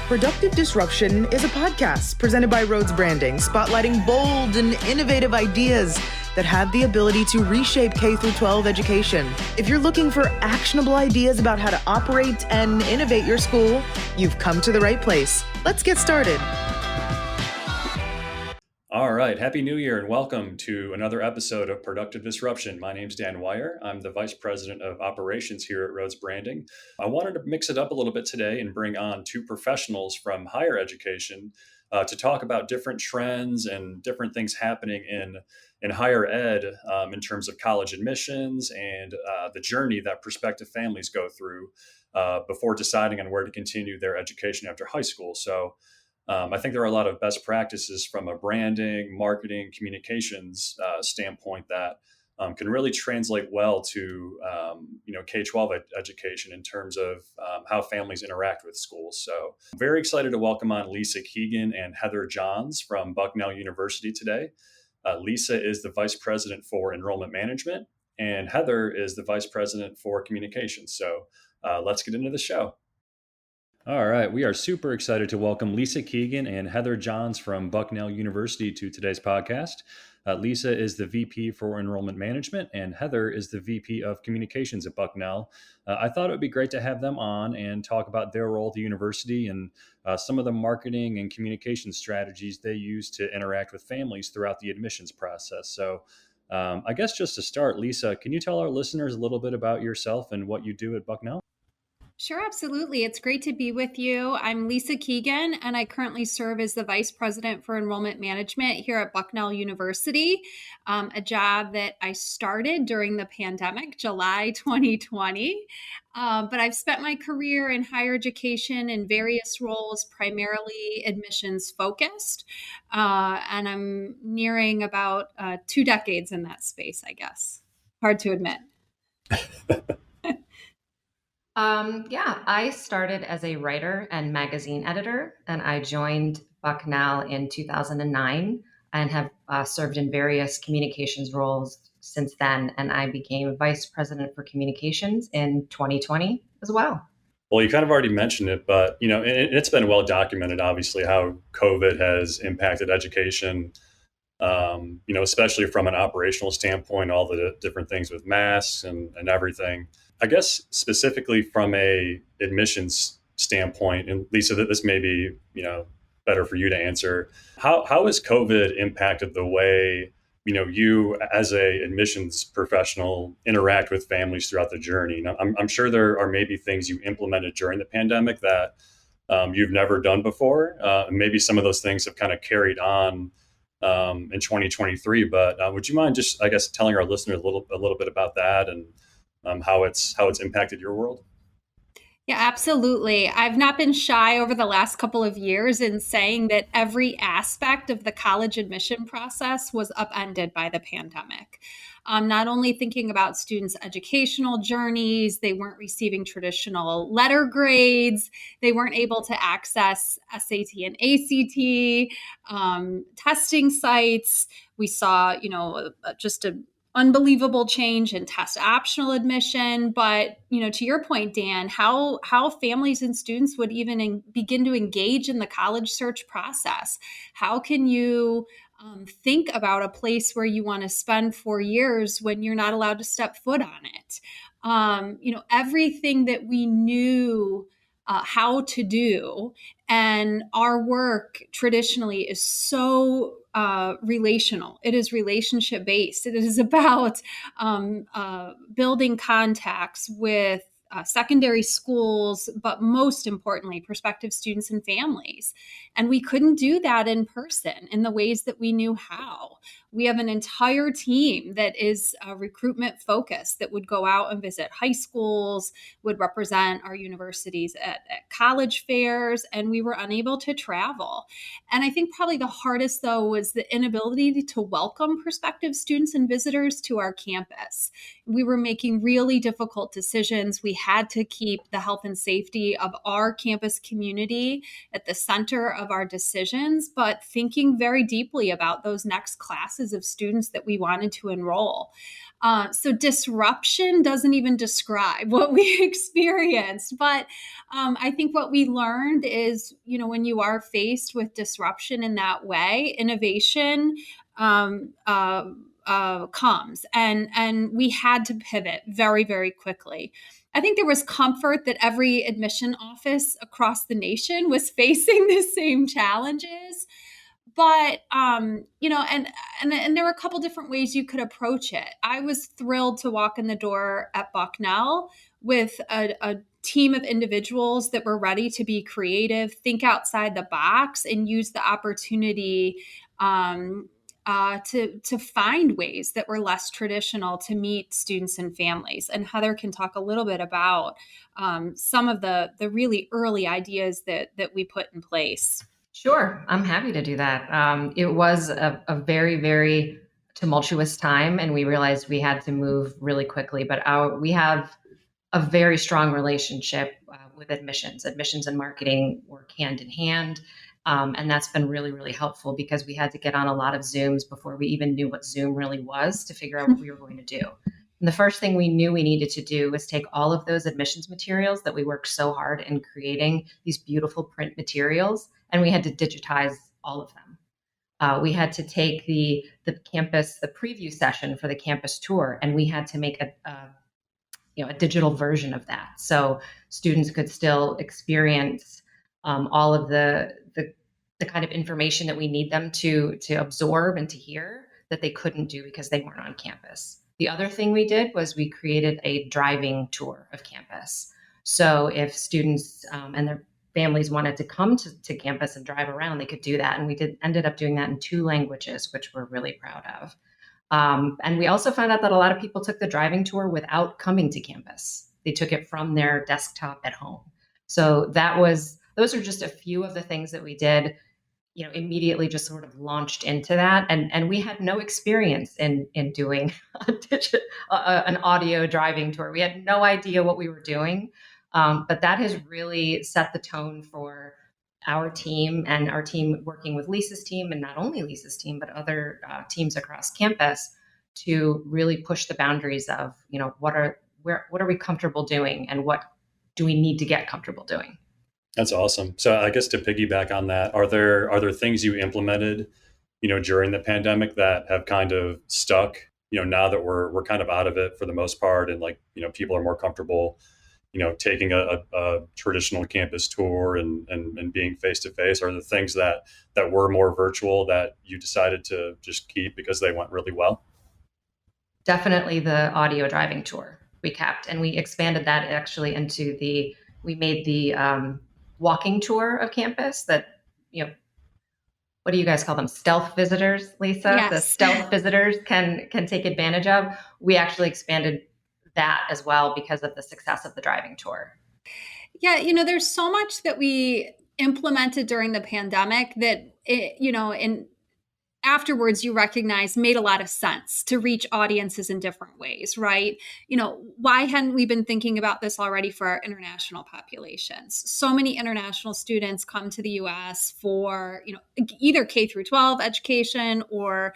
Productive Disruption is a podcast presented by Rhodes Branding, spotlighting bold and innovative ideas that have the ability to reshape K-12 education. If you're looking for actionable ideas about how to operate and innovate your school, you've come to the right place. Let's get started. All right. Happy New Year and welcome to another episode of Productive Disruption. My name's Dan Wire. I'm the Vice President of Operations here at Rhodes Branding. I wanted to mix it up a little bit today and bring on two professionals from higher education to talk about different trends and different things happening in higher ed in terms of college admissions and the journey that prospective families go through before deciding on where to continue their education after high school. So I think there are a lot of best practices from a branding, marketing, communications standpoint that can really translate well to K-12 education in terms of how families interact with schools. So very excited to welcome on Lisa Keegan and Heather Johns from Bucknell University today. Lisa is the Vice President for Enrollment Management, and Heather is the Vice President for Communications. So let's get into the show. All right. We are super excited to welcome Lisa Keegan and Heather Johns from Bucknell University to today's podcast. Lisa is the VP for Enrollment Management, and Heather is the VP of Communications at Bucknell. I thought it would be great to have them on and talk about their role at the university and some of the marketing and communication strategies they use to interact with families throughout the admissions process. So I guess just to start, Lisa, can you tell our listeners a little bit about yourself and what you do at Bucknell? Sure, absolutely. It's great to be with you. I'm Lisa Keegan, and I currently serve as the Vice President for Enrollment Management here at Bucknell University, a job that I started during the pandemic, July 2020. But I've spent my career in higher education in various roles, primarily admissions focused. And I'm nearing about 2 decades in that space, I guess. Hard to admit. I started as a writer and magazine editor, and I joined Bucknell in 2009 and have served in various communications roles since then. And I became Vice President for Communications in 2020 as well. Well, you kind of already mentioned it, but it's been well documented, obviously, how COVID has impacted education. Especially from an operational standpoint, all the different things with masks and everything. I guess specifically from a admissions standpoint, and Lisa, that this may be, better for you to answer. How has COVID impacted the way, you as a admissions professional interact with families throughout the journey? Now, I'm sure there are maybe things you implemented during the pandemic that you've never done before. Maybe some of those things have kind of carried on in 2023, but would you mind just, I guess, telling our listeners a little bit about that and how it's impacted your world? Yeah, absolutely. I've not been shy over the last couple of years in saying that every aspect of the college admission process was upended by the pandemic. Not only thinking about students' educational journeys, they weren't receiving traditional letter grades, they weren't able to access SAT and ACT, testing sites. We saw, just a unbelievable change in test optional admission. But, to your point, Dan, how families and students would even begin to engage in the college search process. How can you think about a place where you want to spend 4 years when you're not allowed to step foot on it? Everything that we knew how to do, and our work traditionally is so relational. It is relationship based. It is about building contacts with secondary schools, but most importantly, prospective students and families. And we couldn't do that in person in the ways that we knew how. We have an entire team that is recruitment focused that would go out and visit high schools, would represent our universities at college fairs, and we were unable to travel. And I think probably the hardest, though, was the inability to welcome prospective students and visitors to our campus. We were making really difficult decisions. We had to keep the health and safety of our campus community at the center of our decisions, but thinking very deeply about those next classes classes of students that we wanted to enroll. So disruption doesn't even describe what we experienced. But I think what we learned is, when you are faced with disruption in that way, innovation comes, and we had to pivot very, very quickly. I think there was comfort that every admission office across the nation was facing the same challenges. But and there were a couple different ways you could approach it. I was thrilled to walk in the door at Bucknell with a team of individuals that were ready to be creative, think outside the box, and use the opportunity to find ways that were less traditional to meet students and families. And Heather can talk a little bit about some of the really early ideas that we put in place. Sure, I'm happy to do that. It was a very, very tumultuous time, and we realized we had to move really quickly. But we have a very strong relationship with admissions. Admissions and marketing work hand in hand. And that's been really, really helpful because we had to get on a lot of Zooms before we even knew what Zoom really was to figure out what we were going to do. And the first thing we knew we needed to do was take all of those admissions materials that we worked so hard in creating, these beautiful print materials, and we had to digitize all of them. We had to take the campus, the preview session for the campus tour, and we had to make a digital version of that, so students could still experience all of the kind of information that we need them to absorb and to hear that they couldn't do because they weren't on campus. The other thing we did was we created a driving tour of campus. So if students and their families wanted to come to campus and drive around, they could do that. And we ended up doing that in 2 languages, which we're really proud of. And we also found out that a lot of people took the driving tour without coming to campus. They took it from their desktop at home. So those are just a few of the things that we did, immediately just sort of launched into that. And we had no experience in doing an audio driving tour. We had no idea what we were doing. But that has really set the tone for our team, and our team working with Lisa's team, and not only Lisa's team, but other teams across campus, to really push the boundaries of, what are we comfortable doing, and what do we need to get comfortable doing. That's awesome. So I guess to piggyback on that, are there things you implemented, during the pandemic that have kind of stuck, now that we're kind of out of it for the most part, and people are more comfortable, taking a traditional campus tour and being face to face? Are the things that were more virtual that you decided to just keep because they went really well? Definitely the audio driving tour we kept, and we expanded that actually into we made the walking tour of campus that, what do you guys call them? Stealth visitors, Lisa? Yes. The stealth visitors can take advantage of. We actually expanded that as well because of the success of the driving tour. Yeah, there's so much that we implemented during the pandemic that, in afterwards you recognize made a lot of sense to reach audiences in different ways, right? Why hadn't we been thinking about this already for our international populations? So many international students come to the US for, either K through 12 education or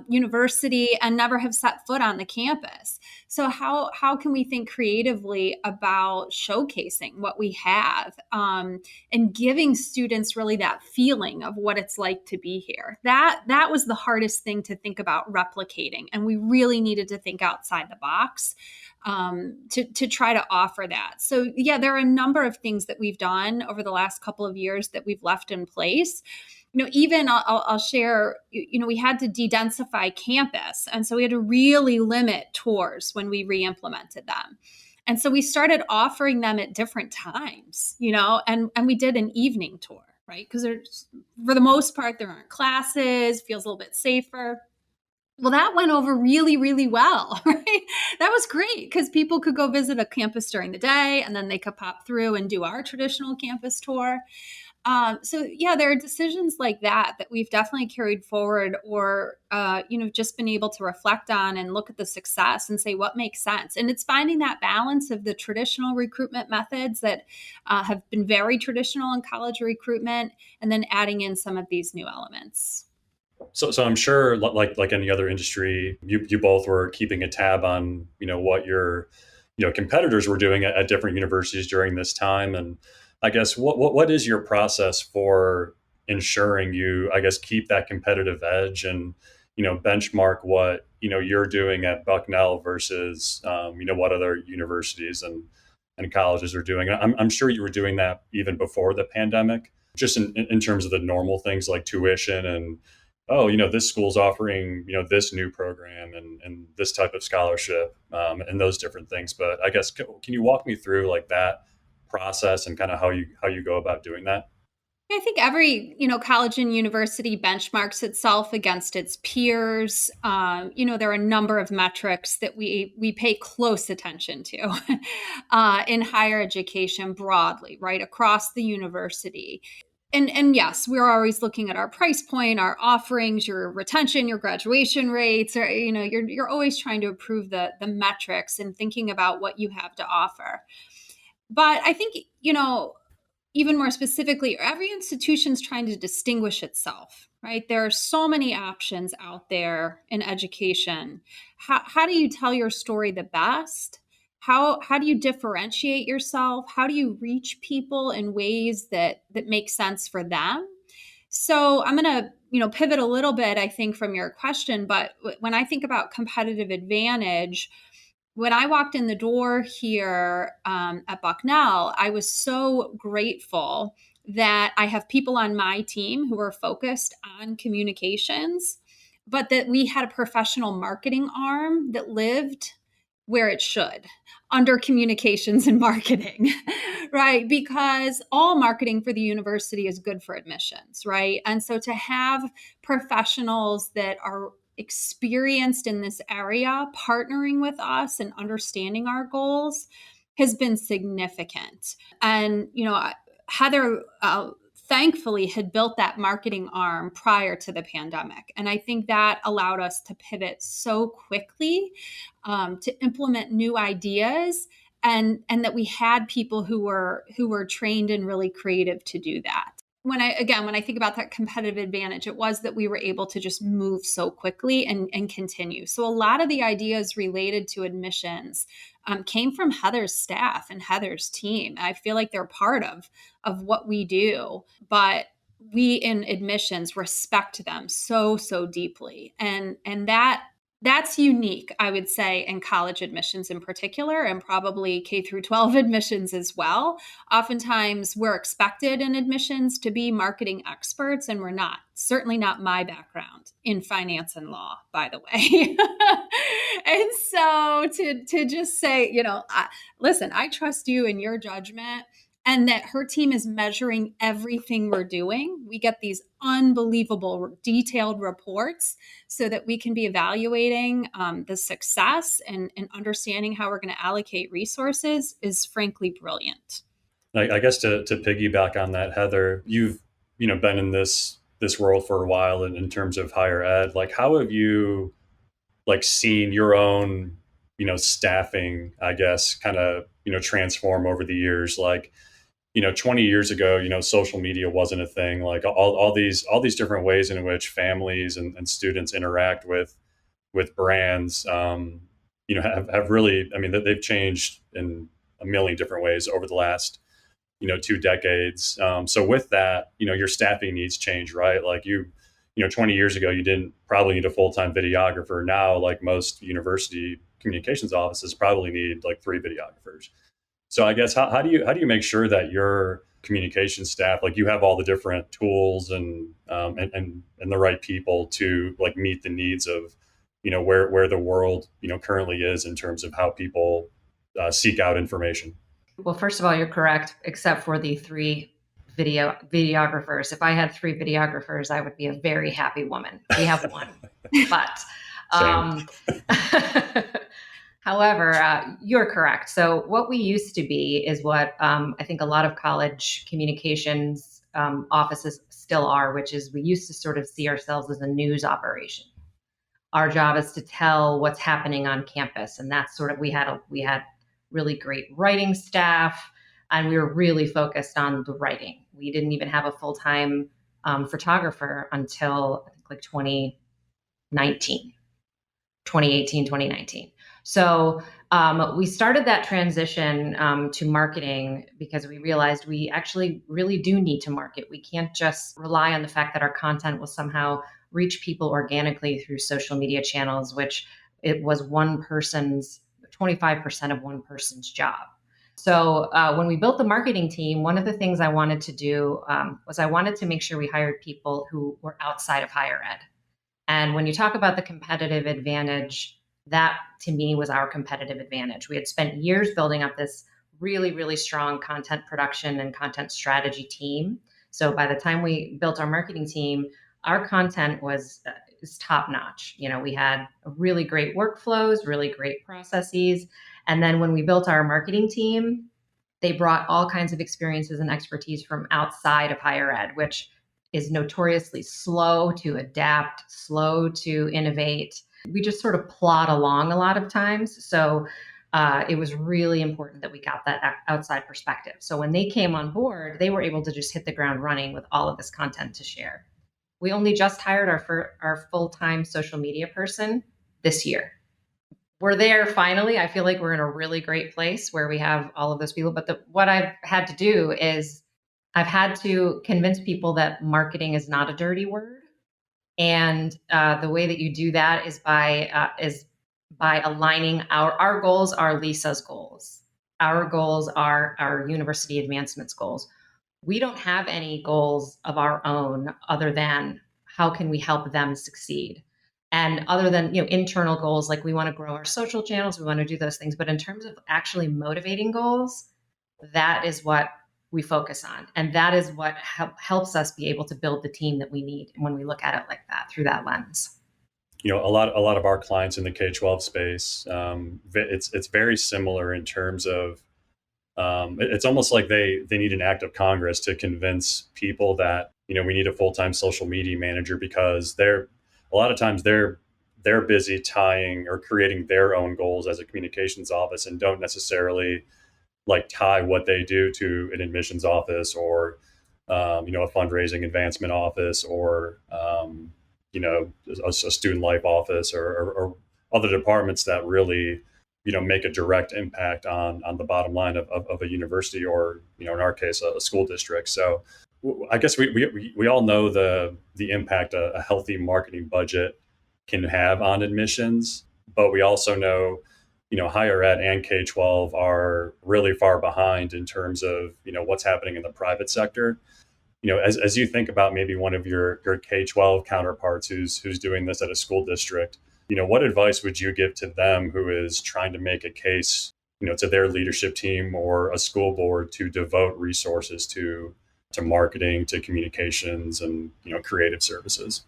university, and never have set foot on the campus. So how can we think creatively about showcasing what we have, and giving students really that feeling of what it's like to be here? That was the hardest thing to think about replicating, and we really needed to think outside the box to try to offer that. So yeah, there are a number of things that we've done over the last couple of years that we've left in place. Even I'll share, we had to de-densify campus. And so we had to really limit tours when we re-implemented them. And so we started offering them at different times, and we did an evening tour, right? Because for the most part, there aren't classes, feels a little bit safer. Well, that went over really, really well, right? That was great because people could go visit a campus during the day, and then they could pop through and do our traditional campus tour. So yeah, there are decisions like that we've definitely carried forward, or, just been able to reflect on and look at the success and say what makes sense. And it's finding that balance of the traditional recruitment methods that have been very traditional in college recruitment, and then adding in some of these new elements. So I'm sure, like any other industry, you both were keeping a tab on what your competitors were doing at different universities during this time. And I guess what is your process for ensuring you, I guess, keep that competitive edge and benchmark what you're doing at Bucknell versus what other universities and colleges are doing. I'm sure you were doing that even before the pandemic, just in terms of the normal things like tuition and, oh, this school's offering, this new program and this type of scholarship, and those different things. But I guess, can you walk me through like that process and kind of how you go about doing that? I think every, college and university benchmarks itself against its peers. There are a number of metrics that we pay close attention to in higher education broadly, right across the university. And yes, we're always looking at our price point, our offerings, your retention, your graduation rates, or you're always trying to improve the metrics and thinking about what you have to offer. But I think, even more specifically, every institution's trying to distinguish itself, right? There are so many options out there in education. How do you tell your story the best? How do you differentiate yourself? How do you reach people in ways that make sense for them? So I'm going to, pivot a little bit, I think, from your question. But when I think about competitive advantage, when I walked in the door here at Bucknell, I was so grateful that I have people on my team who are focused on communications, but that we had a professional marketing arm that lived where it should, under communications and marketing, right? Because all marketing for the university is good for admissions, right? And so to have professionals that are experienced in this area partnering with us and understanding our goals has been significant. And Heather thankfully had built that marketing arm prior to the pandemic, and I think that allowed us to pivot so quickly to implement new ideas, and that we had people who were trained and really creative to do that. When I think about that competitive advantage, it was that we were able to just move so quickly and continue. So a lot of the ideas related to admissions came from Heather's staff and Heather's team. I feel like they're part of what we do, but we in admissions respect them so deeply, and that's unique, I would say, in college admissions in particular, and probably K through 12 admissions as well. Oftentimes, we're expected in admissions to be marketing experts, and we're not. Certainly not my background in finance and law, by the way. And so to just say, listen, I trust you in your judgment, and that her team is measuring everything we're doing. We get these unbelievable detailed reports so that we can be evaluating the success and understanding how we're going to allocate resources is frankly brilliant. I guess to piggyback on that, Heather, you've been in this world for a while in terms of higher ed. Like, how have you like seen your own staffing, I guess, kind of transform over the years? Like, 20 years ago, social media wasn't a thing. Like all these different ways in which families and students interact with brands, have really, I mean, they've changed in a million different ways over the last, 2 decades. So with that, your staffing needs change, right? Like 20 years ago, you didn't probably need a full-time videographer. Now, like most university communications offices probably need like 3 videographers. So I guess how do you make sure that your communication staff, like you have all the different tools and the right people to like meet the needs of where the world currently is in terms of how people seek out information. Well, first of all, you're correct, except for the 3 videographers. If I had 3 videographers, I would be a very happy woman. We have 1, but however, you're correct. So what we used to be is what I think a lot of college communications offices still are, which is we used to sort of see ourselves as a news operation. Our job is to tell what's happening on campus, and that's sort of we had really great writing staff, and we were really focused on the writing. We didn't even have a full-time photographer until think like 2018, 2019. So we started that transition to marketing because we realized we actually really do need to market. We can't just rely on the fact that our content will somehow reach people organically through social media channels, which it was 25% of one person's job. So when we built the marketing team, one of the things I wanted to do was I wanted to make sure we hired people who were outside of higher ed. And when you talk about the competitive advantage, that to me was our competitive advantage. We had spent years building up this really, really strong content production and content strategy team. So by the time we built our marketing team, our content was top notch. We had really great workflows, really great processes. And then when we built our marketing team, they brought all kinds of experiences and expertise from outside of higher ed, which is notoriously slow to adapt, slow to innovate. We just sort of plod along a lot of times. So it was really important that we got that outside perspective. So when they came on board, they were able to just hit the ground running with all of this content to share. We only just hired our full-time social media person this year. We're there finally. I feel like we're in a really great place where we have all of those people. But what I've had to do is I've had to convince people that marketing is not a dirty word. And the way that you do that is by aligning our goals are Lisa's goals. Our goals are our university advancement's goals. We don't have any goals of our own other than how can we help them succeed. And other than internal goals, like we want to grow our social channels, we want to do those things. But in terms of actually motivating goals, that is what we focus on. And that is what helps us be able to build the team that we need when we look at it like that, through that lens. A lot of our clients in the K-12 space, it's very similar in terms of it's almost like they need an act of Congress to convince people that we need a full-time social media manager, because a lot of times they're busy tying or creating their own goals as a communications office and don't necessarily tie what they do to an admissions office or a fundraising advancement office or a student life office or other departments that really make a direct impact on the bottom line of a university or in our case a school district. So I guess we all know the impact a healthy marketing budget can have on admissions, but we also know higher ed and K-12 are really far behind in terms of what's happening in the private sector. As you think about maybe one of your K-12 counterparts who's doing this at a school district, what advice would you give to them who is trying to make a case to their leadership team or a school board to devote resources to marketing, to communications, and creative services?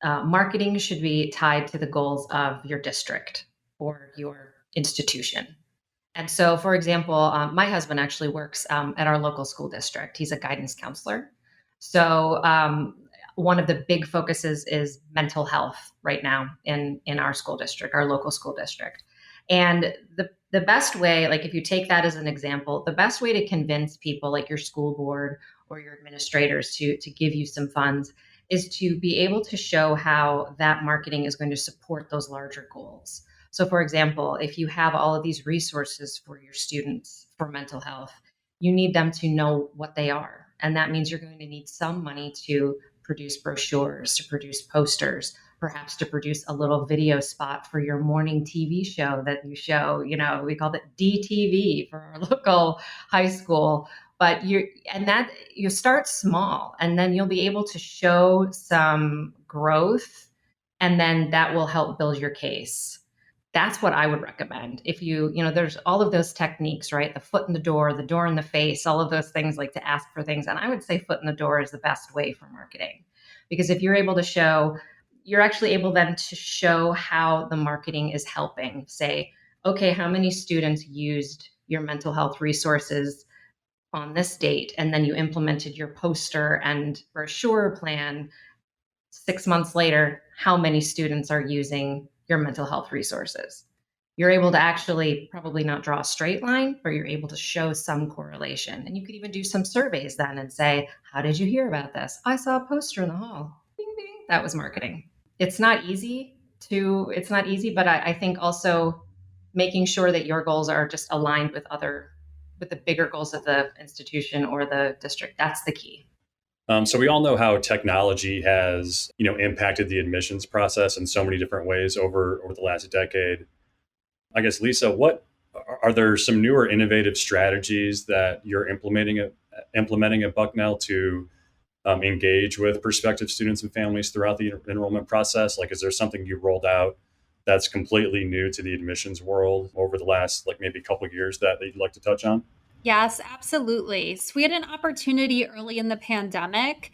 Marketing should be tied to the goals of your district or your institution. And so, for example, my husband actually works at our local school district. He's a guidance counselor. So one of the big focuses is mental health right now in our school district, our local school district. And the best way, if you take that as an example, the best way to convince people like your school board or your administrators to give you some funds is to be able to show how that marketing is going to support those larger goals. So for example, if you have all of these resources for your students for mental health, you need them to know what they are. And that means you're going to need some money to produce brochures, to produce posters, perhaps to produce a little video spot for your morning TV show that you show, we call it DTV for our local high school. But you start small, and then you'll be able to show some growth, and then that will help build your case. That's what I would recommend. If there's all of those techniques, right? The foot in the door in the face, all of those things, like to ask for things. And I would say foot in the door is the best way for marketing, because if you're able to show, you're actually able then to show how the marketing is helping. Say, okay, how many students used your mental health resources on this date? And then you implemented your poster and brochure plan. 6 months later, how many students are using your mental health resources? You're able to actually probably not draw a straight line, but you're able to show some correlation. And you could even do some surveys then and say, how did you hear about this? I saw a poster in the hall. Bing, bing. that was marketing. It's not easy, but I think also making sure that your goals are just aligned with the bigger goals of the institution or the district. That's the key. So we all know how technology has, impacted the admissions process in so many different ways over the last decade. I guess, Lisa, what are there some newer innovative strategies that you're implementing at Bucknell to engage with prospective students and families throughout the enrollment process? Like, is there something you rolled out that's completely new to the admissions world over the last, like, maybe a couple of years that you'd like to touch on? Yes, absolutely. So we had an opportunity early in the pandemic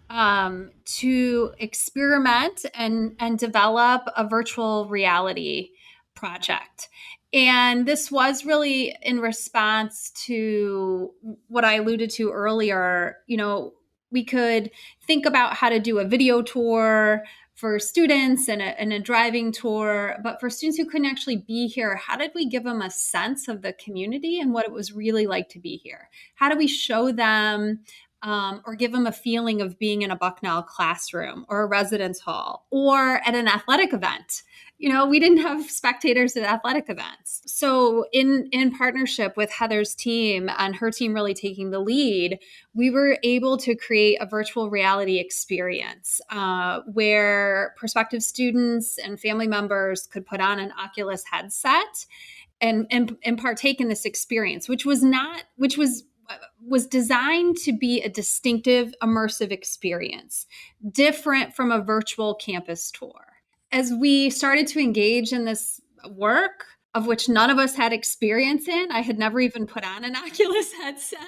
to experiment and develop a virtual reality project. And this was really in response to what I alluded to earlier. We could think about how to do a video tour for students and a driving tour. But for students who couldn't actually be here, how did we give them a sense of the community and what it was really like to be here? How do we show them or give them a feeling of being in a Bucknell classroom or a residence hall or at an athletic event? We didn't have spectators at athletic events. So in partnership with Heather's team and her team really taking the lead, we were able to create a virtual reality experience where prospective students and family members could put on an Oculus headset and partake in this experience, which was designed to be a distinctive, immersive experience, different from a virtual campus tour. As we started to engage in this work, of which none of us had experience in, I had never even put on an Oculus headset,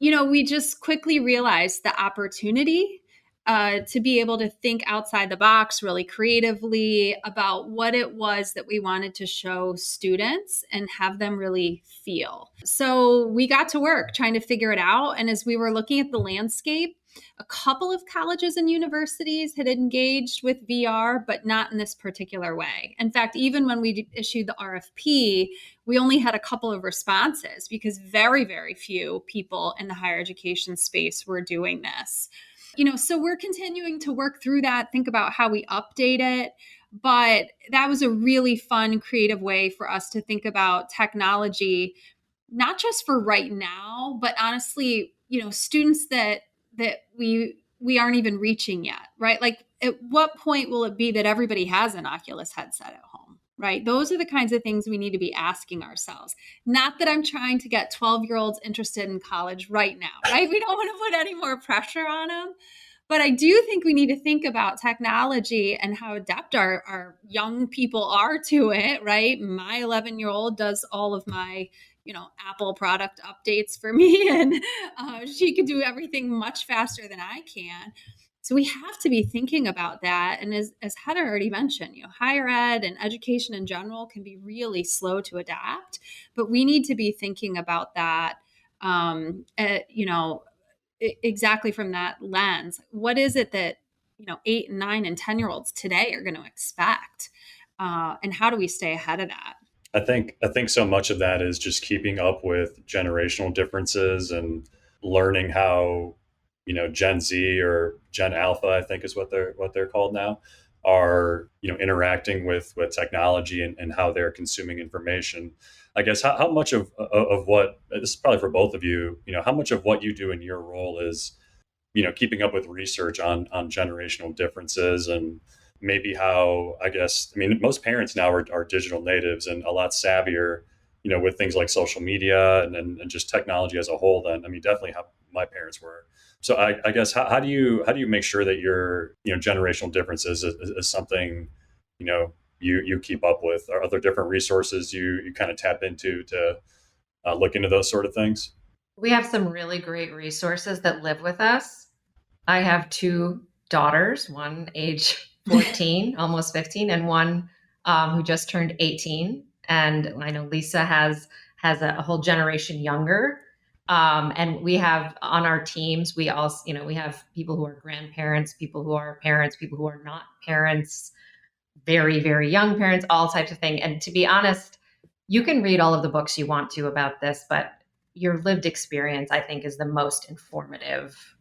we just quickly realized the opportunity to be able to think outside the box really creatively about what it was that we wanted to show students and have them really feel. So we got to work trying to figure it out. And as we were looking at the landscape, a couple of colleges and universities had engaged with VR, but not in this particular way. In fact, even when we issued the RFP, we only had a couple of responses because very, very few people in the higher education space were doing this. So we're continuing to work through that, think about how we update it. But that was a really fun, creative way for us to think about technology, not just for right now, but honestly, students that we aren't even reaching yet, right? Like, at what point will it be that everybody has an Oculus headset at home, right? Those are the kinds of things we need to be asking ourselves. Not that I'm trying to get 12-year-olds interested in college right now, right? We don't want to put any more pressure on them. But I do think we need to think about technology and how adept our young people are to it, right? My 11-year-old does all of my Apple product updates for me, and she can do everything much faster than I can. So we have to be thinking about that. And as Heather already mentioned, higher ed and education in general can be really slow to adapt, but we need to be thinking about that, exactly from that lens. What is it that 8 and 9 and 10-year-olds today are going to expect, and how do we stay ahead of that? I think so much of that is just keeping up with generational differences and learning how, Gen Z or Gen Alpha, I think is what they're called now, are, interacting with technology and how they're consuming information. I guess how much of what, this is probably for both of you, how much of what you do in your role is, keeping up with research on generational differences, and maybe how, most parents now are digital natives and a lot savvier, with things like social media and just technology as a whole than, definitely how my parents were. So I guess how do you make sure that your, generational differences is something, you keep up with? Are there different resources you kind of tap into to look into those sort of things? We have some really great resources that live with us. I have two daughters, one age 14, almost 15, and one who just turned 18. And I know Lisa has a whole generation younger. And we have on our teams, we also, we have people who are grandparents, people who are parents, people who are not parents, very, very young parents, all types of things. And to be honest, you can read all of the books you want to about this, but your lived experience, I think, is the most informative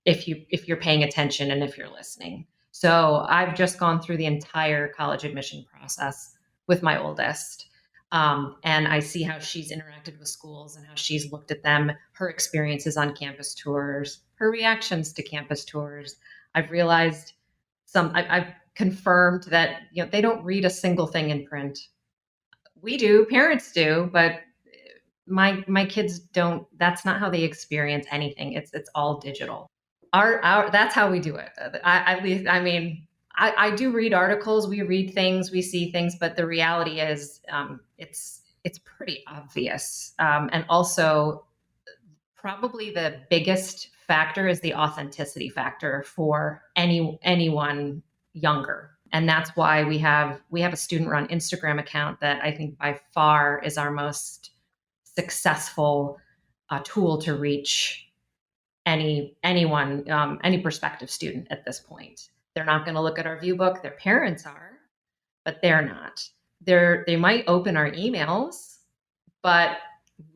if you're paying attention and if you're listening. So I've just gone through the entire college admission process with my oldest. And I see how she's interacted with schools and how she's looked at them, her experiences on campus tours, her reactions to campus tours. I've realized I've confirmed that, they don't read a single thing in print. We do, parents do, but my kids don't. That's not how they experience anything. It's all digital. Our That's how we do it. I do read articles, we read things, we see things, but the reality is, it's pretty obvious. And also, probably the biggest factor is the authenticity factor for anyone younger. And that's why we have a student run Instagram account that I think by far is our most successful tool to reach anyone, any prospective student at this point. They're not going to look at our view book. Their parents are, but they're not. They might open our emails, but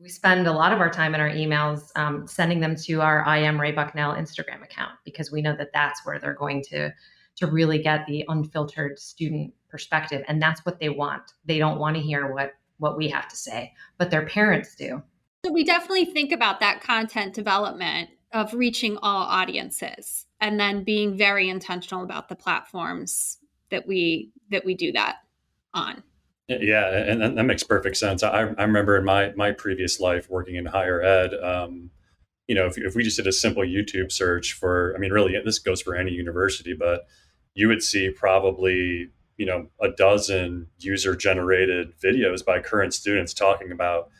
we spend a lot of our time in our emails sending them to our I Am Ray Bucknell Instagram account, because we know that that's where they're going to really get the unfiltered student perspective. And that's what they want. They don't want to hear what we have to say, but their parents do. So we definitely think about that content development of reaching all audiences, and then being very intentional about the platforms that we do that on. Yeah, and that makes perfect sense. I remember in my previous life working in higher ed, if we just did a simple YouTube search for, I mean, really, this goes for any university, but you would see probably, a dozen user-generated videos by current students talking about,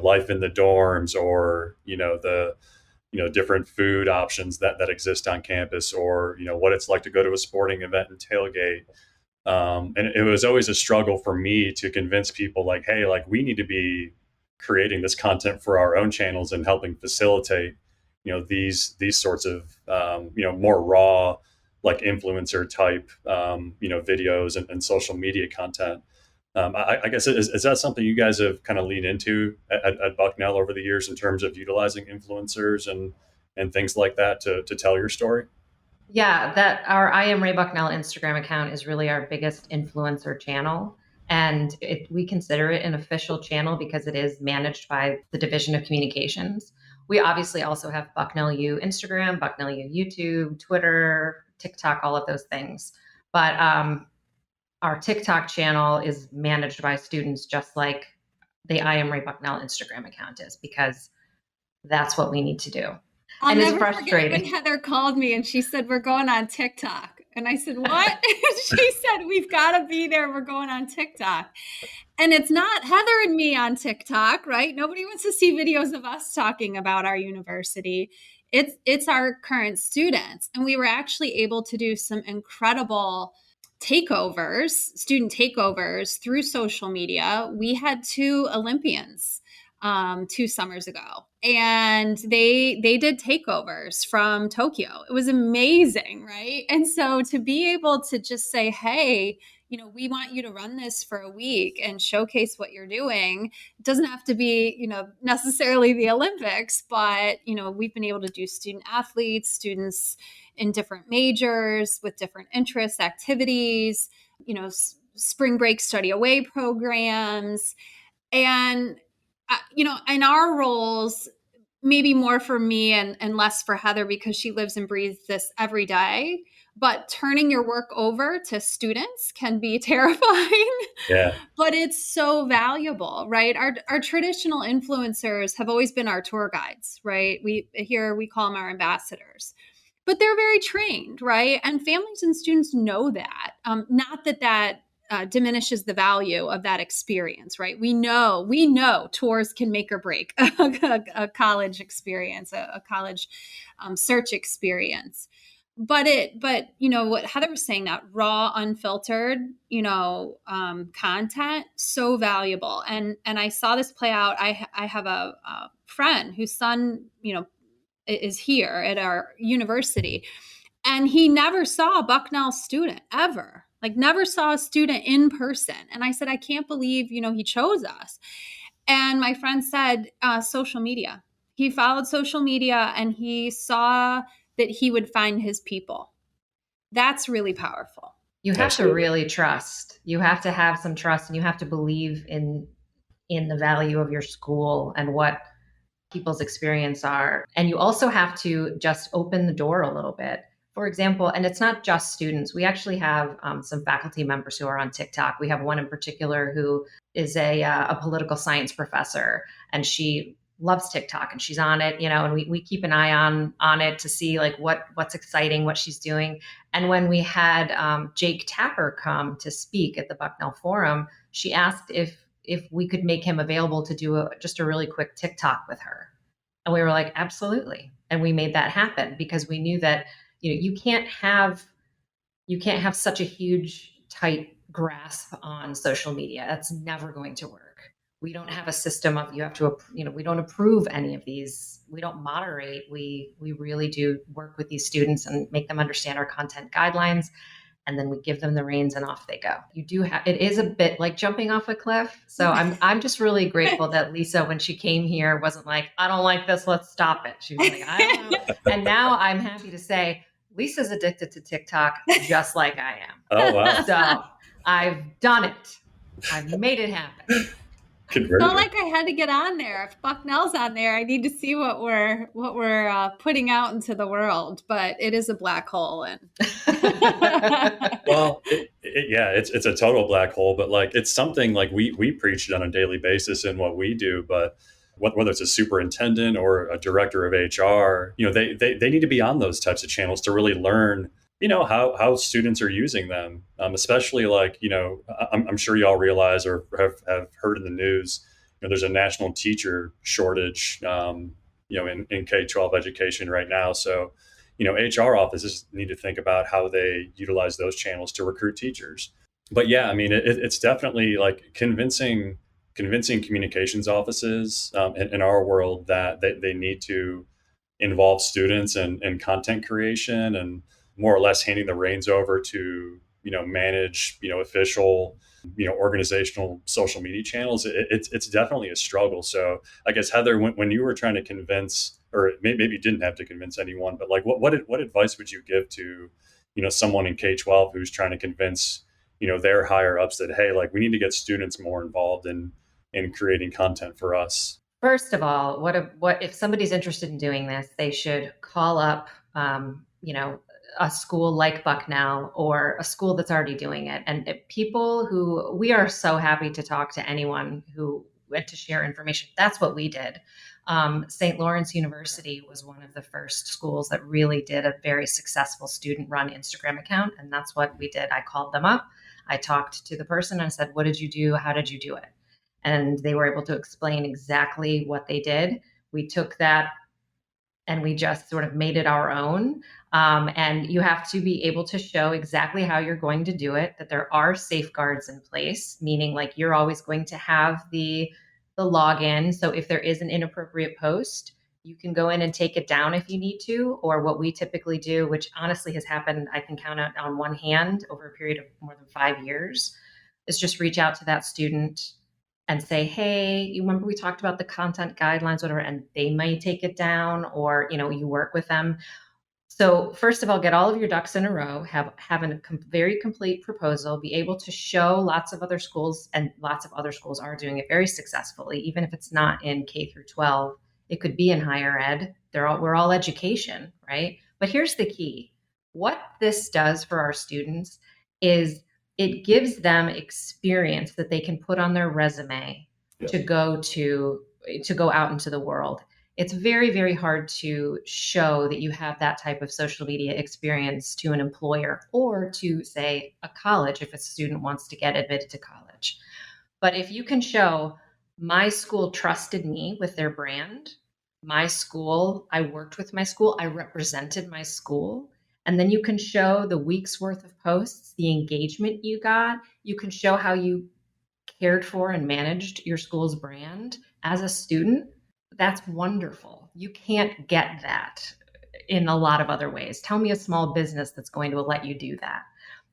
life in the dorms, or, the different food options that exist on campus, or what it's like to go to a sporting event and tailgate. And it was always a struggle for me to convince people, like, hey, like, we need to be creating this content for our own channels and helping facilitate these sorts of more raw, like, influencer type videos and social media content. I guess, is that something you guys have kind of leaned into at Bucknell over the years in terms of utilizing influencers and things like that to tell your story? Yeah, that our I Am Ray Bucknell Instagram account is really our biggest influencer channel. And we consider it an official channel because it is managed by the Division of Communications. We obviously also have Bucknell U Instagram, Bucknell U YouTube, Twitter, TikTok, all of those things. But our TikTok channel is managed by students, just like the I Am Ray Bucknell Instagram account is, because that's what we need to do. I'll and it's never frustrating. forget when Heather called me and she said, "We're going on TikTok." And I said, "What?" She said, "We've got to be there. We're going on TikTok." And it's not Heather and me on TikTok, right? Nobody wants to see videos of us talking about our university. It's our current students. And we were actually able to do some incredible student takeovers through social media. We had 2 Olympians 2 summers ago, and they did takeovers from Tokyo. It was amazing, right? And so to be able to just say, hey, we want you to run this for a week and showcase what you're doing. It doesn't have to be, necessarily the Olympics, but, we've been able to do student athletes, students in different majors with different interests, activities, spring break study away programs. And in our roles, maybe more for me and less for Heather, because she lives and breathes this every day. But turning your work over to students can be terrifying. Yeah. But it's so valuable, right? Our traditional influencers have always been our tour guides, right? We call them our ambassadors. But they're very trained, right? And families and students know that. Not that diminishes the value of that experience, right? We know tours can make or break a college experience, a college search experience. But what Heather was saying, that raw, unfiltered, content, so valuable. And I saw this play out. I have a friend whose son, is here at our university, and he never saw a Bucknell student ever. Like, never saw a student in person. And I said, I can't believe, he chose us. And my friend said, social media. He followed social media and he saw that he would find his people. That's really powerful. You have Absolutely. to really trust. You have to have some trust, and you have to believe in the value of your school and what people's experience are. And you also have to just open the door a little bit. For example, and it's not just students. We actually have some faculty members who are on TikTok. We have one in particular who is a political science professor, and she loves TikTok and she's on it, and we keep an eye on it to see like what's exciting, what she's doing. And when we had Jake Tapper come to speak at the Bucknell Forum, she asked if we could make him available to do just a really quick TikTok with her. And we were like, absolutely. And we made that happen because we knew that, you can't have such a huge, tight grasp on social media. That's never going to work. We don't have a system of you have to, we don't approve any of these. We don't moderate. We really do work with these students and make them understand our content guidelines. And then we give them the reins and off they go. It is a bit like jumping off a cliff. So I'm just really grateful that Lisa, when she came here, wasn't like, I don't like this, let's stop it. She was like, I don't know. And now I'm happy to say Lisa's addicted to TikTok just like I am. Oh, wow. So I've done it. I've made it happen. Felt like I had to get on there. If Bucknell's on there, I need to see what we're putting out into the world. But it is a black hole, and Well, it's a total black hole. But like it's something like we preach it on a daily basis in what we do. But whether it's a superintendent or a director of HR, they need to be on those types of channels to really learn how students are using them, especially like, I'm sure y'all realize or have heard in the news, there's a national teacher shortage, in K-12 education right now. So, HR offices need to think about how they utilize those channels to recruit teachers. But yeah, I mean, it's definitely like convincing communications offices in our world that they need to involve students in content creation and more or less handing the reins over to manage official organizational social media channels. It's definitely a struggle. So I guess Heather, when you were trying to convince, or maybe you didn't have to convince anyone, but like what advice would you give to someone in K-12 who's trying to convince their higher ups that, hey, like we need to get students more involved in creating content for us? First of all, what if somebody's interested in doing this, they should call up a school like Bucknell or a school that's already doing it. And we are so happy to talk to anyone who went to share information. That's what we did. St. Lawrence University was one of the first schools that really did a very successful student-run Instagram account. And that's what we did. I called them up. I talked to the person and I said, what did you do? How did you do it? And they were able to explain exactly what they did. We took that and we just sort of made it our own. And you have to be able to show exactly how you're going to do it, that there are safeguards in place, meaning like you're always going to have the login. So if there is an inappropriate post, you can go in and take it down if you need to, or what we typically do, which honestly has happened, I can count out on one hand over a period of more than 5 years, is just reach out to that student and say, hey, you remember we talked about the content guidelines, whatever, and they might take it down, or, you work with them. So first of all, get all of your ducks in a row, have a very complete proposal, be able to show lots of other schools, and lots of other schools are doing it very successfully, even if it's not in K through 12, it could be in higher ed. We're all education, right? But here's the key. What this does for our students is it gives them experience that they can put on their resume to go out into the world. It's very, very hard to show that you have that type of social media experience to an employer or to, say, a college if a student wants to get admitted to college. But if you can show my school trusted me with their brand, my school, I worked with my school, I represented my school, and then you can show the week's worth of posts, the engagement you got. You can show how you cared for and managed your school's brand as a student. That's wonderful. You can't get that in a lot of other ways. Tell me a small business that's going to let you do that.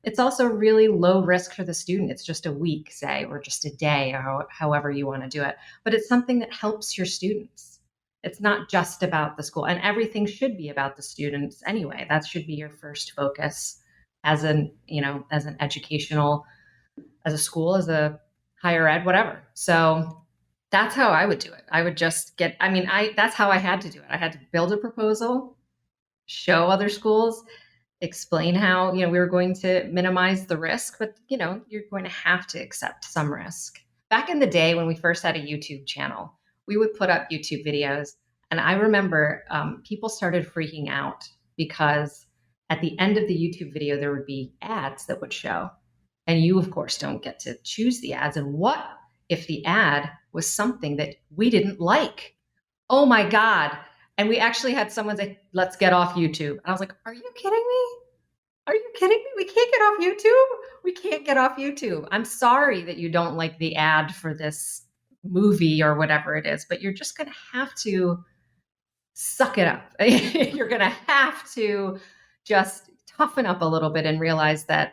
It's also really low risk for the student. It's just a week, say, or just a day, or however you want to do it. But it's something that helps your students. It's not just about the school, and everything should be about the students anyway. That should be your first focus as an educational, as a school, as a higher ed, whatever. So that's how I would do it. I would just that's how I had to do it. I had to build a proposal, show other schools, explain how, we were going to minimize the risk, but, you're going to have to accept some risk. Back in the day when we first had a YouTube channel, we would put up YouTube videos. And I remember people started freaking out because at the end of the YouTube video, there would be ads that would show. And you, of course, don't get to choose the ads. And what if the ad was something that we didn't like? Oh my God. And we actually had someone say, let's get off YouTube. And I was like, are you kidding me? Are you kidding me? We can't get off YouTube. We can't get off YouTube. I'm sorry that you don't like the ad for this movie or whatever it is, but you're just going to have to suck it up. You're going to have to just toughen up a little bit and realize that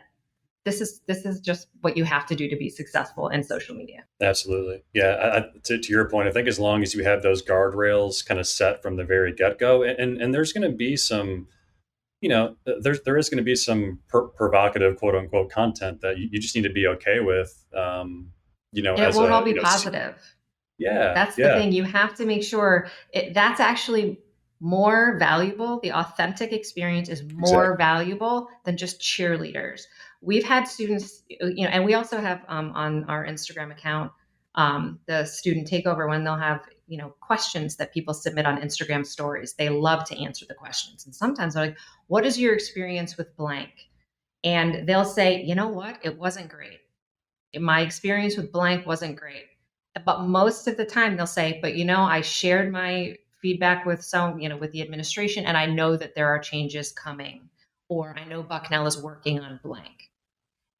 this is just what you have to do to be successful in social media. Absolutely. Yeah. To your point, I think as long as you have those guardrails kind of set from the very get-go, and there's going to be some, there is going to be some provocative, quote unquote, content that you just need to be okay with. And it won't all be positive. Yeah. That's the thing. You have to make sure that's actually more valuable. The authentic experience is more valuable than just cheerleaders. We've had students, and we also have on our Instagram account, the student takeover, when they'll have, questions that people submit on Instagram stories. They love to answer the questions. And sometimes they're like, what is your experience with blank? And they'll say, you know what? It wasn't great. My experience with blank wasn't great. But most of the time they'll say, but I shared my feedback with with the administration, and I know that there are changes coming, or I know Bucknell is working on blank.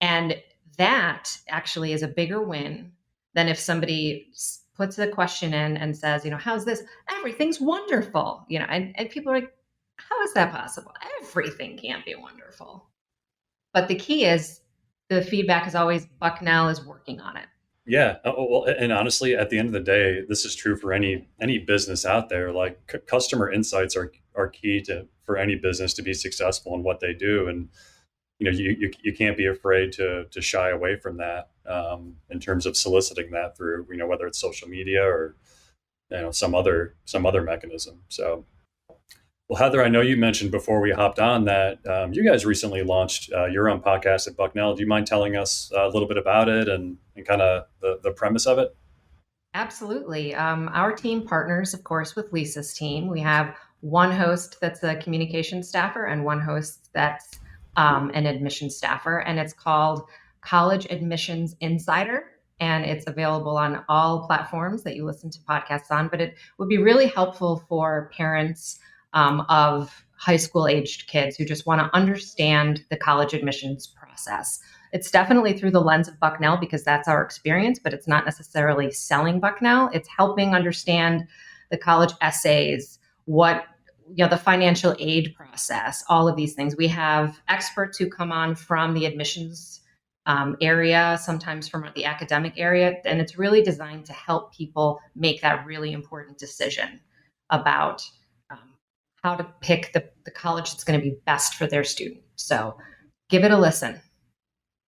And that actually is a bigger win than if somebody puts the question in and says, how's this? Everything's wonderful. And people are like, how is that possible? Everything can't be wonderful. But the key is the feedback is always Bucknell is working on it. Yeah. Well, and honestly, at the end of the day, this is true for any business out there. Like customer insights are key for any business to be successful in what they do. And you can't be afraid to shy away from that in terms of soliciting that through whether it's social media or some other mechanism. So, well, Heather, I know you mentioned before we hopped on that you guys recently launched your own podcast at Bucknell. Do you mind telling us a little bit about it and kind of the premise of it? Absolutely. Our team partners, of course, with Lisa's team. We have one host that's a communications staffer and one host that's an admissions staffer, and it's called College Admissions Insider, and it's available on all platforms that you listen to podcasts on. But it would be really helpful for parents of high school aged kids who just want to understand the college admissions process. It's definitely through the lens of Bucknell because that's our experience, but it's not necessarily selling Bucknell. It's helping understand the college essays, the financial aid process, all of these things. We have experts who come on from the admissions area, sometimes from the academic area, and it's really designed to help people make that really important decision about how to pick the college that's going to be best for their student. So give it a listen.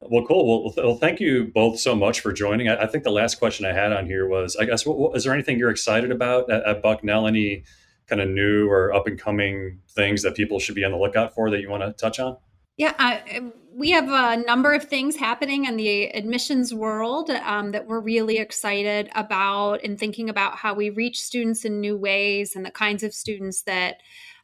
Well, cool. Well, thank you both so much for joining. I think the last question I had on here was, I guess, is there anything you're excited about at Bucknell? Any kind of new or up and coming things that people should be on the lookout for that you want to touch on? Yeah, we have a number of things happening in the admissions world that we're really excited about, and thinking about how we reach students in new ways and the kinds of students that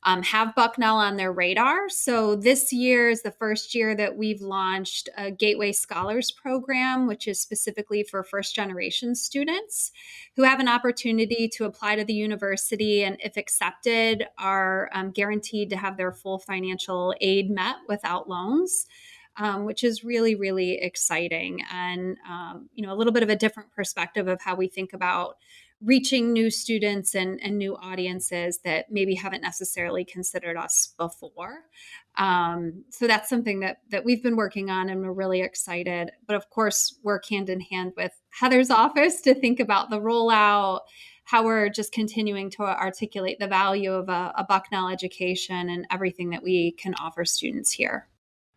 have Bucknell on their radar. So this year is the first year that we've launched a Gateway Scholars Program, which is specifically for first-generation students who have an opportunity to apply to the university, and if accepted, are guaranteed to have their full financial aid met without loans. Which is really, really exciting, and a little bit of a different perspective of how we think about reaching new students and new audiences that maybe haven't necessarily considered us before. So that's something that we've been working on, and we're really excited. But of course, work hand in hand with Heather's office to think about the rollout, how we're just continuing to articulate the value of a Bucknell education and everything that we can offer students here.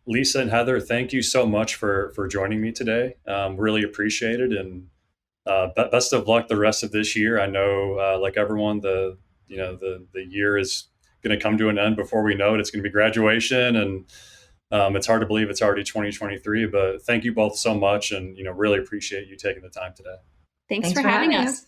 Lisa and Heather, thank you so much for joining me today. Really appreciate it, and best of luck the rest of this year. I know, like everyone, the year is going to come to an end before we know it. It's going to be graduation, and it's hard to believe it's already 2023. But thank you both so much, and really appreciate you taking the time today. Thanks for having us.